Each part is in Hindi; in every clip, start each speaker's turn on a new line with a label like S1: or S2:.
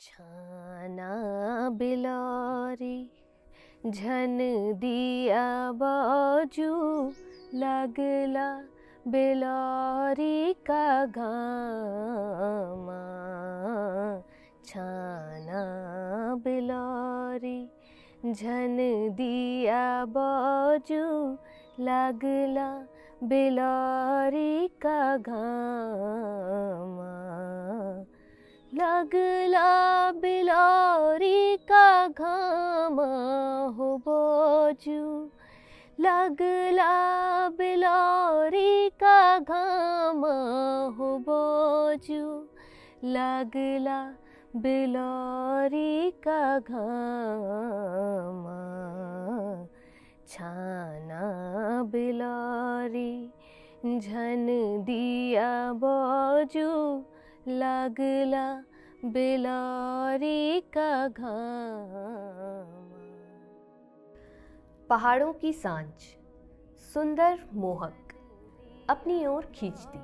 S1: छाना बिलारी झन दिया बाजू लगला बिलारी का घामा। छाना बिलारी झन दिया बाजू लगला बिलारी का घामा। लगला बिलारी का घामा हो बाजू लगला बिलारी का घामा हो बाजू लगला बिलारी का घामा। छाना बिलारी झन दिया बाजू लगला बिलारी का घामा।
S2: पहाड़ों की सांझ सुंदर मोहक अपनी ओर खींचती,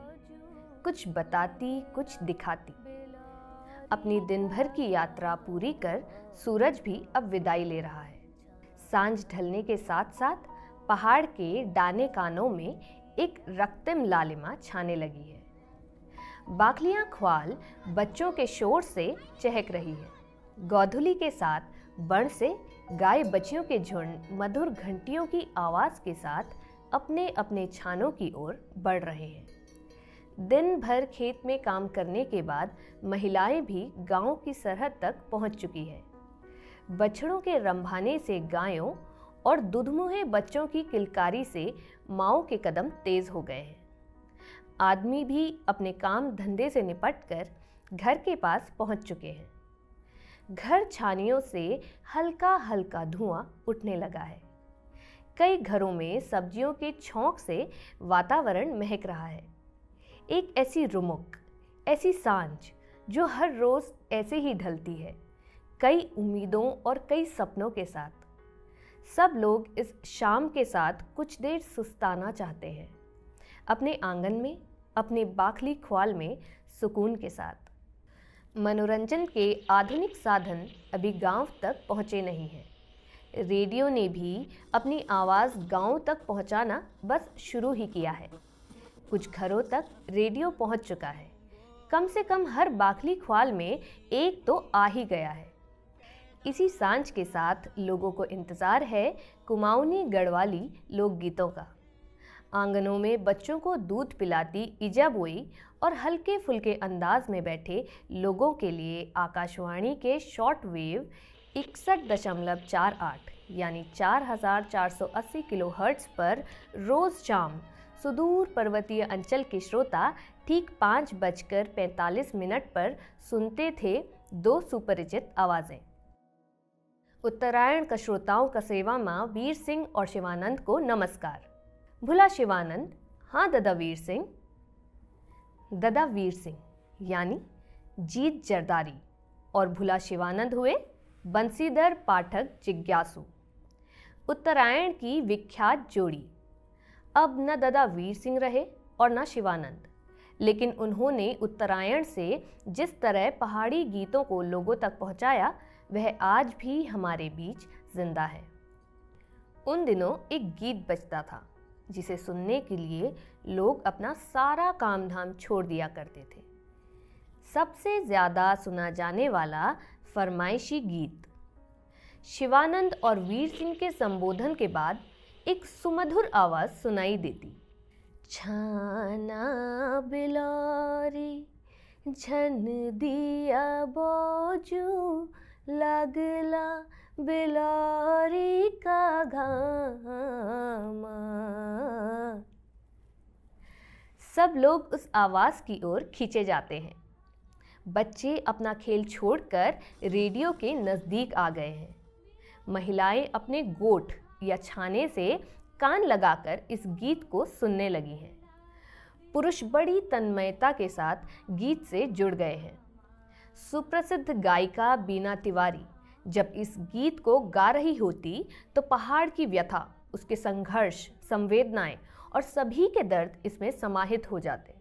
S2: कुछ बताती कुछ दिखाती। अपनी दिन भर की यात्रा पूरी कर सूरज भी अब विदाई ले रहा है। सांझ ढलने के साथ साथ पहाड़ के डाने कानों में एक रक्तिम लालिमा छाने लगी है। बाखलियां ख्वाल बच्चों के शोर से चहक रही है। गोधुली के साथ बण से गाय बच्चियों के झुंड मधुर घंटियों की आवाज़ के साथ अपने अपने छानों की ओर बढ़ रहे हैं। दिन भर खेत में काम करने के बाद महिलाएं भी गांव की सरहद तक पहुंच चुकी है। बछड़ों के रंभाने से गायों और दुधमुहे बच्चों की किलकारी से माओं के कदम तेज हो गए हैं। आदमी भी अपने काम धंधे से निपटकर घर के पास पहुंच चुके हैं। घर छानियों से हल्का हल्का धुआं उठने लगा है। कई घरों में सब्जियों के छौंक से वातावरण महक रहा है। एक ऐसी रुमुक, ऐसी सांझ जो हर रोज ऐसे ही ढलती है, कई उम्मीदों और कई सपनों के साथ। सब लोग इस शाम के साथ कुछ देर सुस्ताना चाहते हैं, अपने आंगन में, अपने बाखली ख्वाल में सुकून के साथ। मनोरंजन के आधुनिक साधन अभी गांव तक पहुंचे नहीं हैं। रेडियो ने भी अपनी आवाज़ गांव तक पहुंचाना बस शुरू ही किया है। कुछ घरों तक रेडियो पहुंच चुका है। कम से कम हर बाखली ख्वाल में एक तो आ ही गया है। इसी सांझ के साथ लोगों को इंतज़ार है कुमाऊनी गढ़वाली लोकगीतों का। आंगनों में बच्चों को दूध पिलाती इजा बोई और हल्के फुल्के अंदाज में बैठे लोगों के लिए आकाशवाणी के शॉर्ट वेव 61.48 यानी 4480 किलोहर्ट्ज़ पर रोज़ शाम सुदूर पर्वतीय अंचल के श्रोता ठीक 5:45 पर सुनते थे दो सुपरिचित आवाज़ें। उत्तरायण का श्रोताओं का सेवा माँ वीर सिंह और शिवानंद को नमस्कार। भुला शिवानंद, हाँ दादा वीर सिंह। दादा वीर सिंह यानी जीत जरदारी और भुला शिवानंद हुए बंसीधर पाठक जिज्ञासु। उत्तरायण की विख्यात जोड़ी। अब न दादा वीर सिंह रहे और न शिवानंद, लेकिन उन्होंने उत्तरायण से जिस तरह पहाड़ी गीतों को लोगों तक पहुंचाया, वह आज भी हमारे बीच जिंदा है। उन दिनों एक गीत बजता था जिसे सुनने के लिए लोग अपना सारा काम धाम छोड़ दिया करते थे। सबसे ज़्यादा सुना जाने वाला फरमाइशी गीत। शिवानंद और वीर सिंह के संबोधन के बाद एक सुमधुर आवाज़ सुनाई देती। छाना बिलारी झन दिया बाजू लगला बिलारी का घामा। सब लोग उस आवाज़ की ओर खींचे जाते हैं। बच्चे अपना खेल छोड़कर रेडियो के नज़दीक आ गए हैं। महिलाएं अपने गोठ या छाने से कान लगाकर इस गीत को सुनने लगी हैं। पुरुष बड़ी तन्मयता के साथ गीत से जुड़ गए हैं। सुप्रसिद्ध गायिका बीना तिवारी जब इस गीत को गा रही होती तो पहाड़ की व्यथा, उसके संघर्ष, संवेदनाएं और सभी के दर्द इसमें समाहित हो जाते।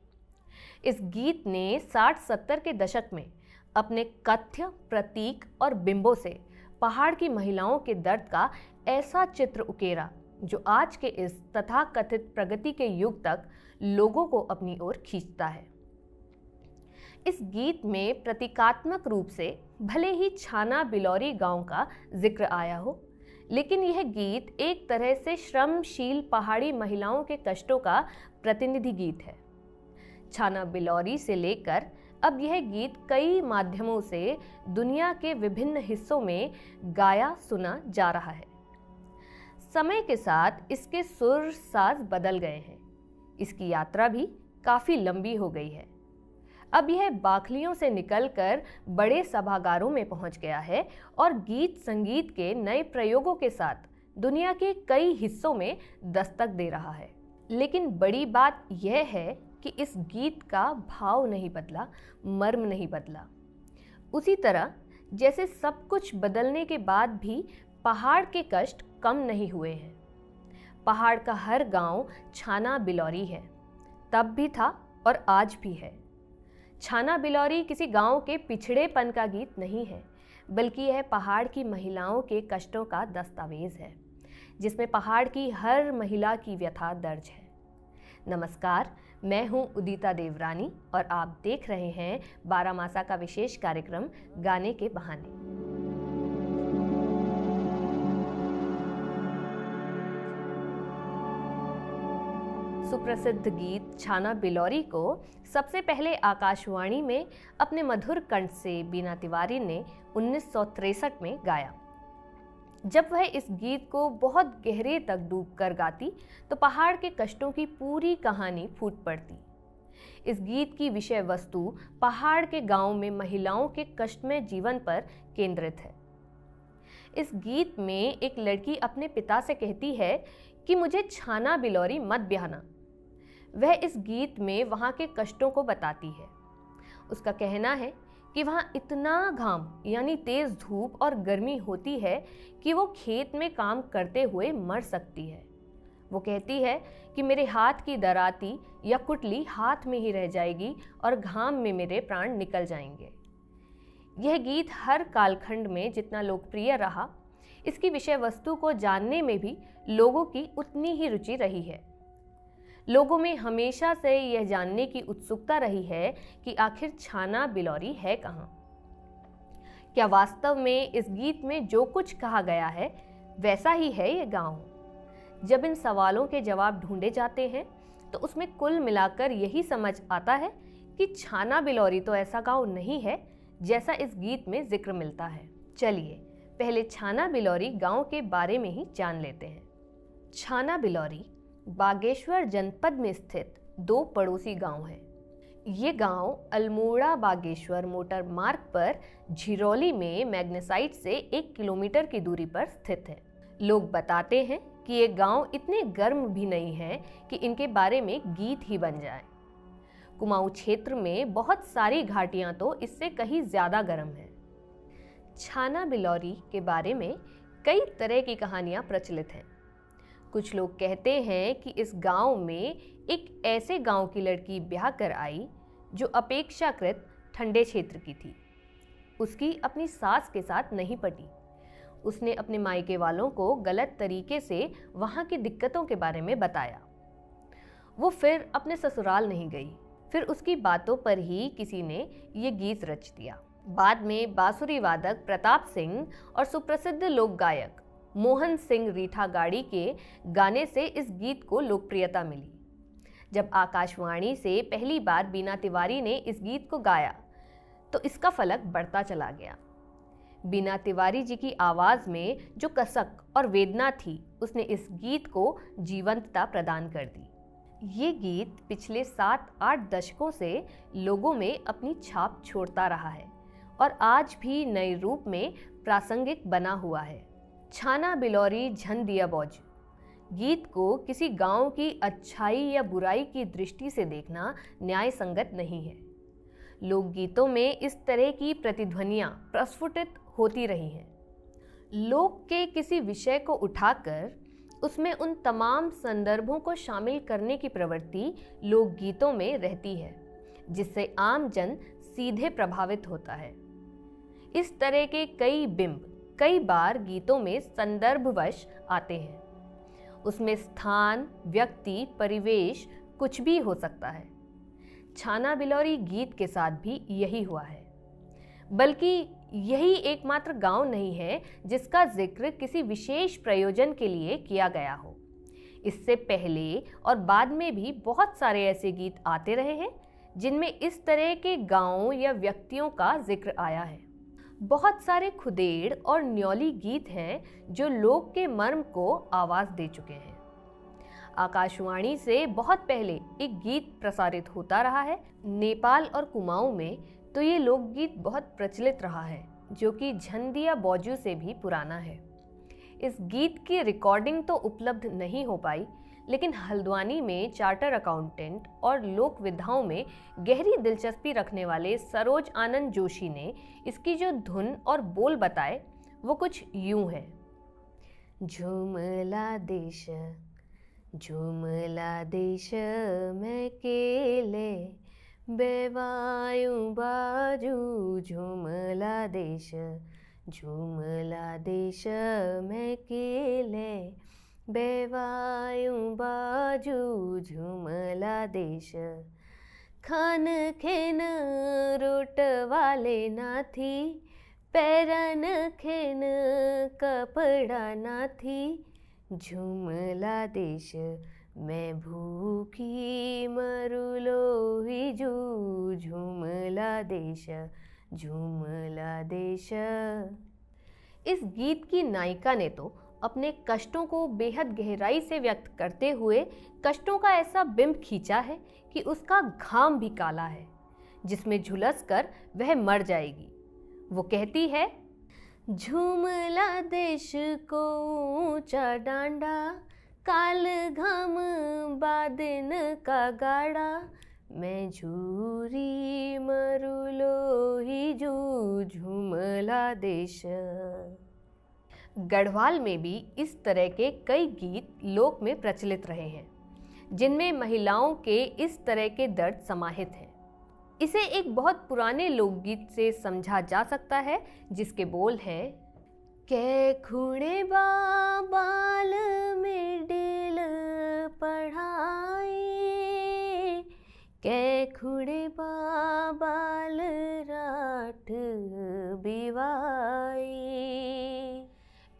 S2: इस गीत ने 60-70 के दशक में अपने कथ्य, प्रतीक और बिंबों से पहाड़ की महिलाओं के दर्द का ऐसा चित्र उकेरा जो आज के इस तथाकथित प्रगति के युग तक लोगों को अपनी ओर खींचता है। इस गीत में प्रतीकात्मक रूप से भले ही छाना बिलौरी गांव का जिक्र आया हो, लेकिन यह गीत एक तरह से श्रमशील पहाड़ी महिलाओं के कष्टों का प्रतिनिधि गीत है। छाना बिलौरी से लेकर अब यह गीत कई माध्यमों से दुनिया के विभिन्न हिस्सों में गाया सुना जा रहा है। समय के साथ इसके सुर साज बदल गए हैं। इसकी यात्रा भी काफी लंबी हो गई है। अब यह बाखलियों से निकलकर बड़े सभागारों में पहुंच गया है और गीत संगीत के नए प्रयोगों के साथ दुनिया के कई हिस्सों में दस्तक दे रहा है। लेकिन बड़ी बात यह है कि इस गीत का भाव नहीं बदला, मर्म नहीं बदला। उसी तरह जैसे सब कुछ बदलने के बाद भी पहाड़ के कष्ट कम नहीं हुए हैं। पहाड़ का हर गांव छाना बिलौरी है, तब भी था और आज भी है। छाना बिलौरी किसी गांव के पिछड़ेपन का गीत नहीं है, बल्कि यह पहाड़ की महिलाओं के कष्टों का दस्तावेज है, जिसमें पहाड़ की हर महिला की व्यथा दर्ज है। नमस्कार, मैं हूं उदिता देवरानी और आप देख रहे हैं बारामासा का विशेष कार्यक्रम गाने के बहाने। सुप्रसिद्ध गीत छाना बिलौरी को सबसे पहले आकाशवाणी में अपने मधुर कंठ से बीना तिवारी ने 1963 में गाया। जब वह इस गीत को बहुत गहरे तक डूबकर गाती तो पहाड़ के कष्टों की पूरी कहानी फूट पड़ती। इस गीत की विषय वस्तु पहाड़ के गांव में महिलाओं के कष्टमय जीवन पर केंद्रित है। इस गीत में एक लड़की अपने पिता से कहती है कि मुझे छाना बिलौरी मत ब्याहना। वह इस गीत में वहाँ के कष्टों को बताती है। उसका कहना है कि वहाँ इतना घाम यानी तेज धूप और गर्मी होती है कि वो खेत में काम करते हुए मर सकती है। वो कहती है कि मेरे हाथ की दराती या कुटली हाथ में ही रह जाएगी और घाम में मेरे प्राण निकल जाएंगे। यह गीत हर कालखंड में जितना लोकप्रिय रहा, इसकी विषय वस्तु को जानने में भी लोगों की उतनी ही रुचि रही है। लोगों में हमेशा से यह जानने की उत्सुकता रही है कि आखिर छाना बिलौरी है कहाँ। क्या वास्तव में इस गीत में जो कुछ कहा गया है वैसा ही है ये गांव? जब इन सवालों के जवाब ढूंढे जाते हैं तो उसमें कुल मिलाकर यही समझ आता है कि छाना बिलौरी तो ऐसा गांव नहीं है जैसा इस गीत में जिक्र मिलता है। चलिए पहले छाना बिलौरी गांव के बारे में ही जान लेते हैं। छाना बिलौरी बागेश्वर जनपद में स्थित दो पड़ोसी गांव हैं। ये गांव अल्मोड़ा बागेश्वर मोटर मार्ग पर झिरौली में मैग्नेसाइट से 1 किलोमीटर की दूरी पर स्थित है। लोग बताते हैं कि ये गांव इतने गर्म भी नहीं है कि इनके बारे में गीत ही बन जाए। कुमाऊं क्षेत्र में बहुत सारी घाटियां तो इससे कहीं ज्यादा गर्म है। छाना बिलौरी के बारे में कई तरह की कहानियां प्रचलित हैं। कुछ लोग कहते हैं कि इस गांव में एक ऐसे गांव की लड़की ब्याह कर आई जो अपेक्षाकृत ठंडे क्षेत्र की थी। उसकी अपनी सास के साथ नहीं पटी। उसने अपने मायके वालों को गलत तरीके से वहां की दिक्कतों के बारे में बताया। वो फिर अपने ससुराल नहीं गई। फिर उसकी बातों पर ही किसी ने ये गीत रच दिया। बाद में बांसुरी वादक प्रताप सिंह और सुप्रसिद्ध लोक गायक मोहन सिंह रीठा गाड़ी के गाने से इस गीत को लोकप्रियता मिली। जब आकाशवाणी से पहली बार बीना तिवारी ने इस गीत को गाया तो इसका फलक बढ़ता चला गया। बीना तिवारी जी की आवाज़ में जो कसक और वेदना थी, उसने इस गीत को जीवंतता प्रदान कर दी। ये गीत पिछले 7-8 दशकों से लोगों में अपनी छाप छोड़ता रहा है और आज भी नए रूप में प्रासंगिक बना हुआ है। छाना बिलौरी झन दिया बौजू गीत को किसी गांव की अच्छाई या बुराई की दृष्टि से देखना न्याय संगत नहीं है। लोकगीतों में इस तरह की प्रतिध्वनियां प्रस्फुटित होती रही हैं। लोक के किसी विषय को उठाकर उसमें उन तमाम संदर्भों को शामिल करने की प्रवृत्ति लोकगीतों में रहती है, जिससे आम जन सीधे प्रभावित होता है। इस तरह के कई बिंब कई बार गीतों में संदर्भवश आते हैं। उसमें स्थान, व्यक्ति, परिवेश कुछ भी हो सकता है। छाना बिलौरी गीत के साथ भी यही हुआ है। बल्कि यही एकमात्र गांव नहीं है जिसका जिक्र किसी विशेष प्रयोजन के लिए किया गया हो। इससे पहले और बाद में भी बहुत सारे ऐसे गीत आते रहे हैं जिनमें इस तरह के गांवों या व्यक्तियों का जिक्र आया है। बहुत सारे खुदेड़ और न्योली गीत हैं जो लोक के मर्म को आवाज दे चुके हैं। आकाशवाणी से बहुत पहले एक गीत प्रसारित होता रहा है। नेपाल और कुमाऊं में तो ये लोकगीत बहुत प्रचलित रहा है, जो कि झंडिया बौजू से भी पुराना है। इस गीत की रिकॉर्डिंग तो उपलब्ध नहीं हो पाई, लेकिन हल्द्वानी में चार्टर अकाउंटेंट और लोक विधाओं में गहरी दिलचस्पी रखने वाले सरोज आनंद जोशी ने इसकी जो धुन और बोल बताए वो कुछ यूं है। झूमला देश में केले बेवायु बाजू, झूमला देश में केले बेवायु बाजू, झूमला देश। खान खेन रोट वाले ना थी, पैरन खेन कपड़ा ना थी, झूमला देश मैं भूखी मरू लोही जू, झूमला देश। इस गीत की नायिका ने तो अपने कष्टों को बेहद गहराई से व्यक्त करते हुए कष्टों का ऐसा बिंब खींचा है कि उसका घाम भी काला है, जिसमें झुलस कर वह मर जाएगी। वो कहती है, झूमला देश को ऊंचा डांडा, काल घाम बादन का गाड़ा, मैं झूरी मरू लोही जू, झूमला देश। गढ़वाल में भी इस तरह के कई गीत लोक में प्रचलित रहे हैं, जिनमें महिलाओं के इस तरह के दर्द समाहित हैं। इसे एक बहुत पुराने लोकगीत से समझा जा सकता है, जिसके बोल हैं, कै खूणे बाल में डेल पढ़ाई, कै खूणे बाल राठ बिवाई।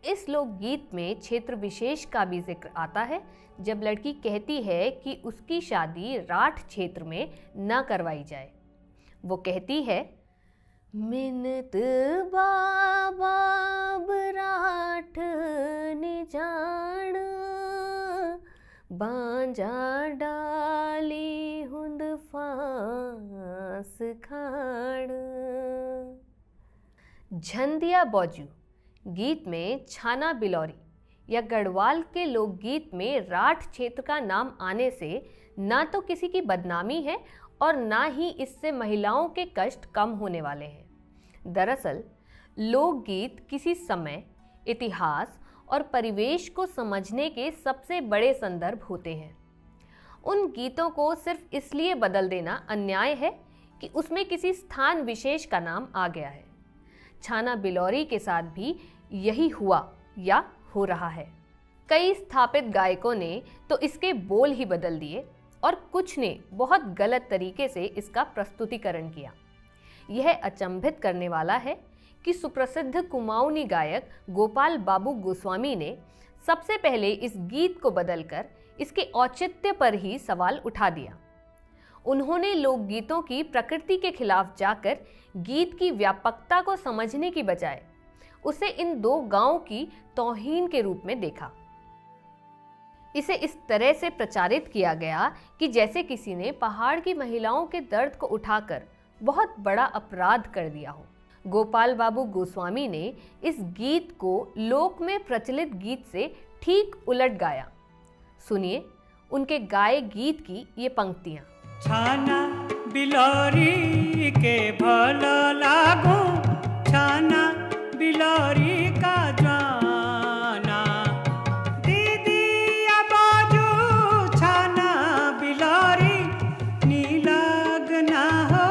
S2: इस लोकगीत में क्षेत्र विशेष का भी जिक्र आता है, जब लड़की कहती है कि उसकी शादी राठ क्षेत्र में न करवाई जाए। वो कहती है, मिन्नत बाबाब राठ निजान, बांजा डाली हुंद फांस खाण। झंडिया बौजू गीत में छाना बिलौरी या गढ़वाल के लोकगीत में राठ क्षेत्र का नाम आने से ना तो किसी की बदनामी है और ना ही इससे महिलाओं के कष्ट कम होने वाले हैं। दरअसल लोकगीत किसी समय, इतिहास और परिवेश को समझने के सबसे बड़े संदर्भ होते हैं। उन गीतों को सिर्फ इसलिए बदल देना अन्याय है कि उसमें किसी स्थान विशेष का नाम आ गया है। छाना बिलौरी के साथ भी यही हुआ या हो रहा है। कई स्थापित गायकों ने तो इसके बोल ही बदल दिए और कुछ ने बहुत गलत तरीके से इसका प्रस्तुतिकरण किया। यह अचंभित करने वाला है कि सुप्रसिद्ध कुमाऊनी गायक गोपाल बाबू गोस्वामी ने सबसे पहले इस गीत को बदलकर इसके औचित्य पर ही सवाल उठा दिया। उन्होंने लोकगीतों की प्रकृति के खिलाफ जाकर गीत की व्यापकता को समझने की बजाय उसे इन दो गांवों की तौहीन के रूप में देखा। इसे इस तरह से प्रचारित किया गया कि जैसे किसी ने पहाड़ की महिलाओं के दर्द को उठाकर बहुत बड़ा अपराध कर दिया हो। गोपाल बाबू गोस्वामी ने इस गीत को लोक में प्रचलित गीत से ठीक उलट गाया। सुनिए उनके गाए गीत की ये पंक्तियां।
S3: छाना बिलौरी के भलो लागो, छाना बिलौरी का जाना, दीदी बाजू छाना बिलौरी नी लगना हो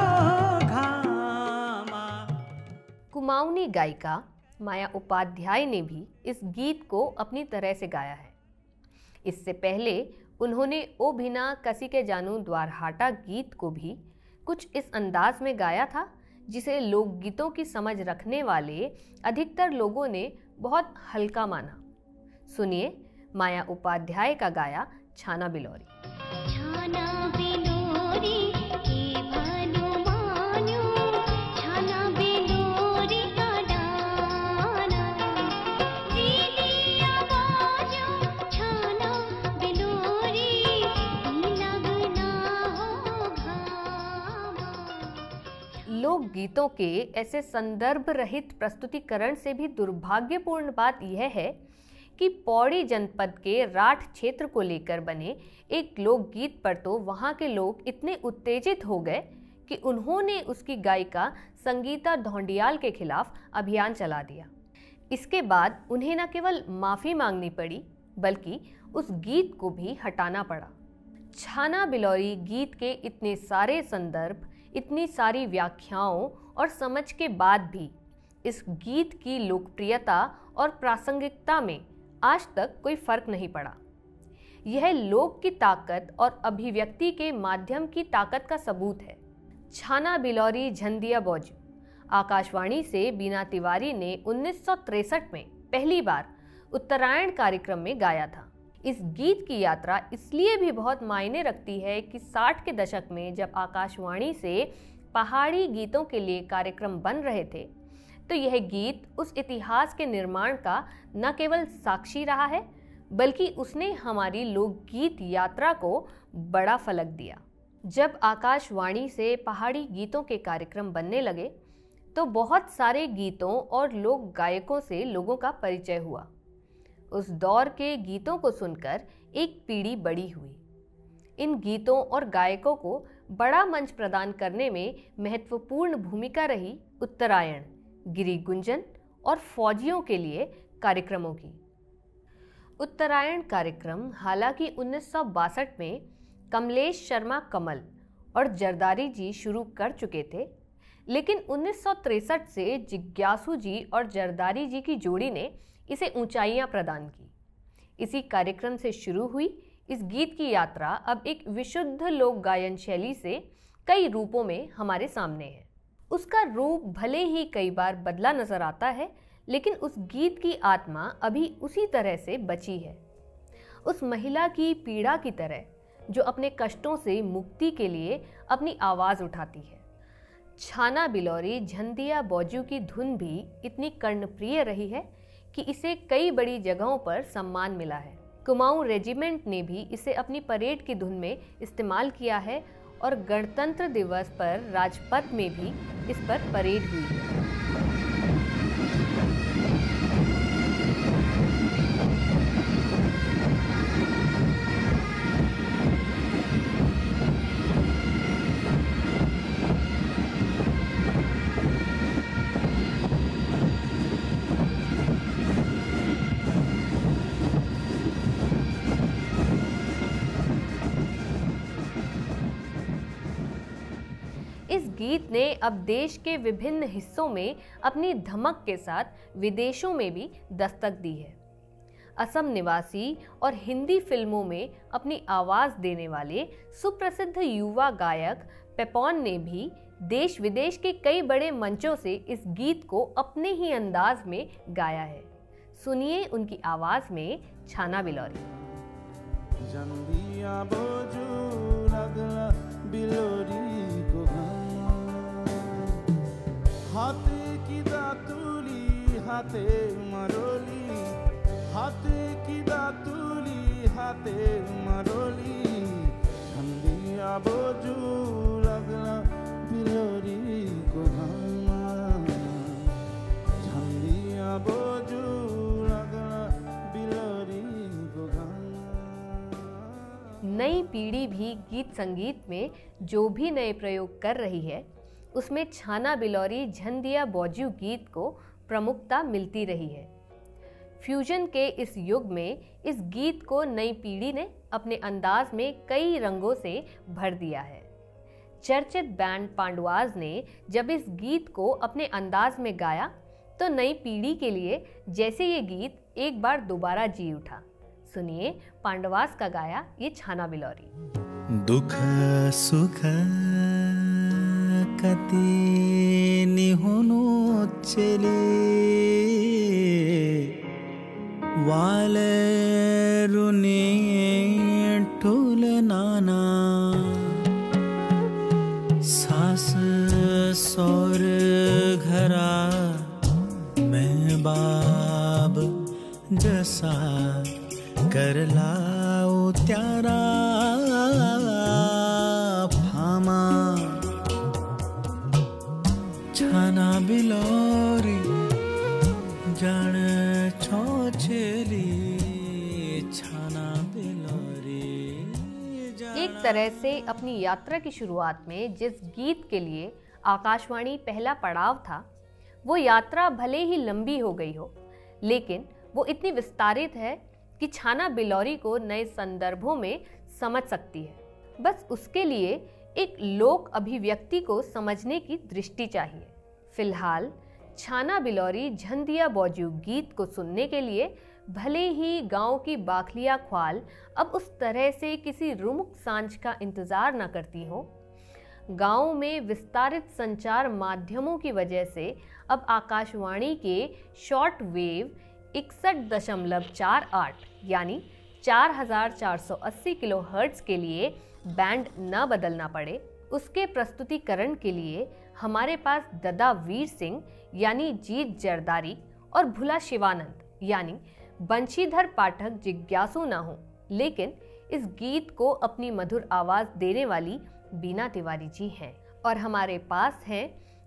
S3: घाना।
S2: कुमाऊनी गायिका माया उपाध्याय ने भी इस गीत को अपनी तरह से गाया है। इससे पहले उन्होंने ओ भिना कसी के जानू द्वारहाटा गीत को भी कुछ इस अंदाज में गाया था, जिसे लोकगीतों की समझ रखने वाले अधिकतर लोगों ने बहुत हल्का माना। सुनिए माया उपाध्याय का गाया छाना बिलोरी।
S4: छाना बिलोरी के मानो मान्यो, छाना बिलोरी का डाना, रीलिया बाजो छाना बिलोरी, लगना हो घामा।
S2: लोकगीतों के ऐसे संदर्भ रहित प्रस्तुतिकरण से भी दुर्भाग्यपूर्ण बात यह है कि पौड़ी जनपद के राठ क्षेत्र को लेकर बने एक लोकगीत पर तो वहाँ के लोग इतने उत्तेजित हो गए कि उन्होंने उसकी गायिका संगीता ढोंडियाल के खिलाफ अभियान चला दिया। इसके बाद उन्हें न केवल माफ़ी मांगनी पड़ी बल्कि उस गीत को भी हटाना पड़ा। छाना बिलोरी गीत के इतने सारे संदर्भ, इतनी सारी व्याख्याओं और समझ के बाद भी इस गीत की लोकप्रियता और प्रासंगिकता में आज तक कोई फर्क नहीं पड़ा। यह लोक की ताकत और अभिव्यक्ति के माध्यम की ताकत का सबूत है। छाना बिलोरी झंडिया बौजू आकाशवाणी से बीना तिवारी ने 1963 में पहली बार उत्तरायण कार्यक्रम में गाया था। इस गीत की यात्रा इसलिए भी बहुत मायने रखती है कि 60 के दशक में जब आकाशवाणी से पहाड़ी गीतों के लिए कार्यक्रम बन रहे थे, तो यह गीत उस इतिहास के निर्माण का न केवल साक्षी रहा है बल्कि उसने हमारी लोकगीत यात्रा को बड़ा फलक दिया। जब आकाशवाणी से पहाड़ी गीतों के कार्यक्रम बनने लगे तो बहुत सारे गीतों और लोक गायकों से लोगों का परिचय हुआ। उस दौर के गीतों को सुनकर एक पीढ़ी बड़ी हुई। इन गीतों और गायकों को बड़ा मंच प्रदान करने में महत्वपूर्ण भूमिका रही उत्तरायण, गिरी गुंजन और फौजियों के लिए कार्यक्रमों की। उत्तरायण कार्यक्रम हालांकि 1962 में कमलेश शर्मा कमल और जरदारी जी शुरू कर चुके थे, लेकिन 1963 से जिज्ञासु जी और जरदारी जी की जोड़ी ने इसे ऊंचाइयां प्रदान की। इसी कार्यक्रम से शुरू हुई इस गीत की यात्रा अब एक विशुद्ध लोक गायन शैली से कई रूपों में हमारे सामने है। उसका रूप भले ही कई बार बदला नजर आता है, लेकिन उस गीत की आत्मा अभी उसी तरह से बची है। उस महिला की पीड़ा की तरह जो अपने कष्टों से मुक्ति के लिए अपनी आवाज़ उठाती है। छाना बिलोरी झंडिया बौजू की धुन भी इतनी कर्णप्रिय रही है कि इसे कई बड़ी जगहों पर सम्मान मिला है। कुमाऊं रेजिमेंट ने भी इसे अपनी परेड की धुन में इस्तेमाल किया है और गणतंत्र दिवस पर राजपथ में भी इस पर परेड हुई है। इस गीत ने अब देश के विभिन्न हिस्सों में अपनी धमक के साथ विदेशों में भी दस्तक दी है। असम निवासी और हिंदी फिल्मों में अपनी आवाज़ देने वाले सुप्रसिद्ध युवा गायक पेपॉन ने भी देश विदेश के कई बड़े मंचों से इस गीत को अपने ही अंदाज में गाया है। सुनिए उनकी आवाज़ में छाना बिलोरी।
S5: झंडिया बौजू लगला बिलोरी को हाथे की दातुली हाथे मरोली, हाथे की दातुली हाथे मरोली, झंडिया बौजू लगला बिलोरी को झंडिया बौजू लगला बिलोरी को।
S2: नई पीढ़ी भी गीत संगीत में जो भी नए प्रयोग कर रही है, उसमें छाना बिलोरी झंडिया बौजू गीत को प्रमुखता मिलती रही है। फ्यूजन के इस युग में इस गीत को नई पीढ़ी ने अपने अंदाज में कई रंगों से भर दिया है। चर्चित बैंड पांडवाज ने जब इस गीत को अपने अंदाज में गाया तो नई पीढ़ी के लिए जैसे ये गीत एक बार दोबारा जी उठा। सुनिए पांडवास का गाया ये छाना बिलोरी।
S5: दुख सुख कति निहुनु चले वाले रुने ठुल नाना सास सौर घरा मैं बाब जसा कर लाओ त्यारा फामा छाना बिलोरी जान छो छेली छाना बिलोरी।
S2: एक तरह से अपनी यात्रा की शुरुआत में जिस गीत के लिए आकाशवाणी पहला पड़ाव था, वो यात्रा भले ही लंबी हो गई हो, लेकिन वो इतनी विस्तारित है कि छाना बिलोरी को नए संदर्भों में समझ सकती है। बस उसके लिए एक लोक अभिव्यक्ति को समझने की दृष्टि चाहिए। फिलहाल छाना बिलोरी झंडिया बौजू गीत को सुनने के लिए भले ही गांव की बाखलिया ख्वाल अब उस तरह से किसी रुमुक सांझ का इंतजार न करती हो, गांव में विस्तारित संचार माध्यमों की वजह से अब आकाशवाणी के शॉर्ट वेव 61.48 यानी 4480 किलोहर्ट्ज़ के लिए बैंड न बदलना पड़े, उसके प्रस्तुतिकरण के लिए हमारे पास ददा वीर सिंह यानी जीत जरदारी और भुला शिवानंद यानी बंशीधर पाठक जिज्ञासु न हो, लेकिन इस गीत को अपनी मधुर आवाज देने वाली बीना तिवारी जी हैं। और हमारे पास है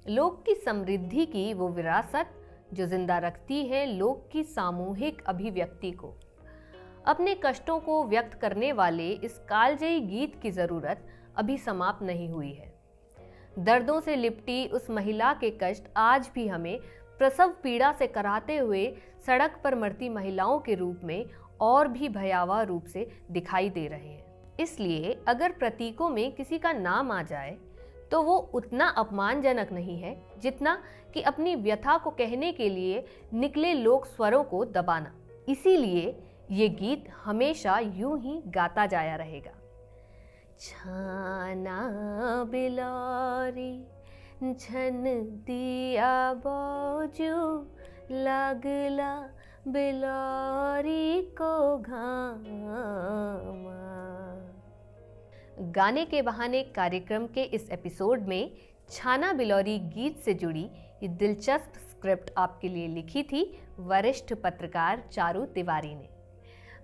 S2: लोक की समृद्धि की वो विरासत जो जिंदा रखती है लोक की सामूहिक अभिव्यक्ति को। अपने कष्टों को व्यक्त करने वाले इस कालजयी गीत की जरूरत अभी समाप्त नहीं हुई है। दर्दों से लिपटी उस महिला के कष्ट आज भी हमें प्रसव पीड़ा से कराहते हुए सड़क पर मरती महिलाओं के रूप में और भी भयावह रूप से दिखाई दे रहे हैं। इसलिए अगर प्रतीकों में किसी का नाम आ जाए तो वो उतना अपमानजनक नहीं है जितना कि अपनी व्यथा को कहने के लिए निकले लोक स्वरों को दबाना। इसीलिए ये गीत हमेशा यूं ही गाता जाया रहेगा। छाना बिलोरी झन दिया बौजू लगला बिलोरी को घामा। गाने के बहाने कार्यक्रम के इस एपिसोड में छाना बिलोरी गीत से जुड़ी ये दिलचस्प स्क्रिप्ट आपके लिए लिखी थी वरिष्ठ पत्रकार चारू तिवारी ने।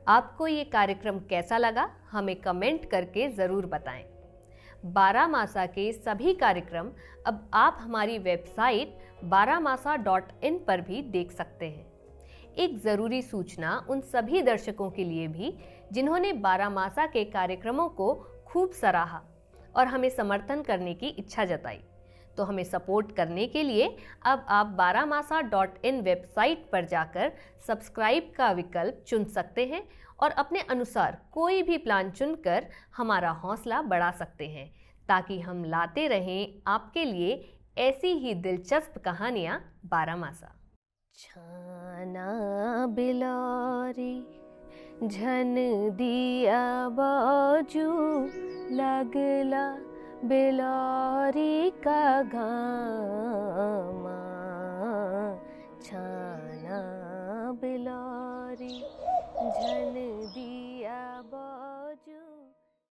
S2: आपको ये कार्यक्रम कैसा लगा हमें कमेंट करके ज़रूर बताएं। बारामासा के सभी कार्यक्रम अब आप हमारी वेबसाइट baramasa.in पर भी देख सकते हैं। एक ज़रूरी सूचना उन सभी दर्शकों के लिए भी जिन्होंने बारामासा के कार्यक्रमों को खूब सराहा और हमें समर्थन करने की इच्छा जताई। तो हमें सपोर्ट करने के लिए अब आप baramasa.in वेबसाइट पर जाकर सब्सक्राइब का विकल्प चुन सकते हैं और अपने अनुसार कोई भी प्लान चुनकर हमारा हौसला बढ़ा सकते हैं, ताकि हम लाते रहें आपके लिए ऐसी ही दिलचस्प कहानियाँ बारामासा।
S1: छाना बिलोरी झन दिया बाजू लगला बिलोरी का घामा। छाना